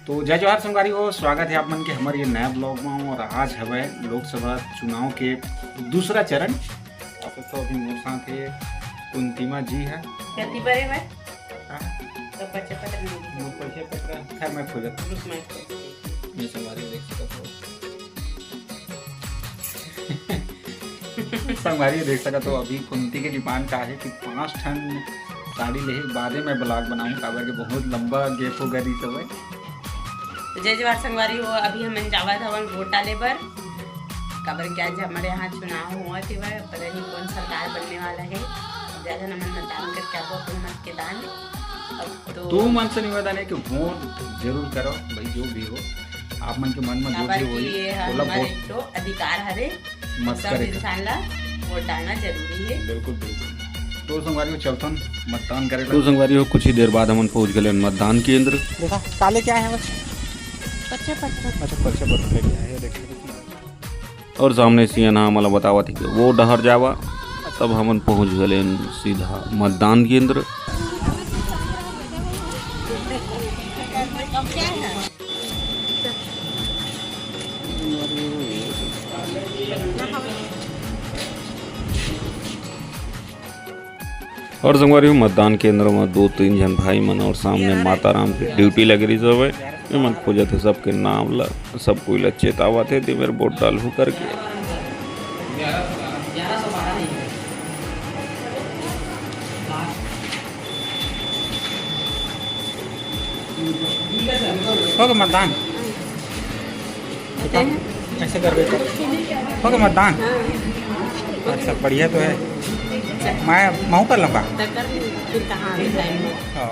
तो जय जवाहर संगवारी हो, स्वागत है आप मन के हमारे ये नया ब्लॉग में। और आज है लोकसभा चुनाव के दूसरा चरण। आप तो अभी मोर साथ है कुंतीमा जी है। खेती बरे में तो पैसे पत्र खैर मैं खुद में ये संगवारी देख सकता हो संगवारी देख सका। तो अभी कुंती की डिमांड का है कि 5 टन साड़ी ले बादे में ब्लॉग बनाऊँ, काबर के बहुत लंबा गेप हो गई सब। जय जवाहर संगवारी हो, अभी हम जावत हवन वोट डाले बर। काबर क्या आज हमारे यहाँ चुनाव हुआ थे, वह पता नहीं कौन सरकार बनने वाला है। ज़्यादा नमन मतदान करके आपको अपने मत के दान। अब तो मन से निवेदन है कि वोट जरूर करो भाई, जो भी हो आप मन के मन में जो भी हो बोला वोट तो अधिकार हरे मत सब करे। इंसान ला वोट डालना जरूरी है। बिल्कुल बिल्कुल। तो संगवारी में चलतन मतदान करे। तो संगवारी हो कुछ ही देर बाद हम पहुंच गए मतदान केंद्र। देखा काले क्या है बस पर्चे पत्र अच्छा पर्चा पत्र लेके आए हैं, देखिए और सामने सियाना हमारा बतावा थी कि वो डहर जावा। तब हम पहुंच गए सीधा मतदान केंद्र। और संगवारी मतदान केंद्र में 2-3 जन भाई मन और सामने माता राम की ड्यूटी लग रही सब है। मन खोजा थे सबके नाम ला, सब कोई ला चेतावा थे कि मेरे वोट डालू करके। होगा मतदान ऐसे कर देते होगा मतदान। अच्छा बढ़िया तो है, मैं कर लूँगा। फिर कहाँ टाइम हाँ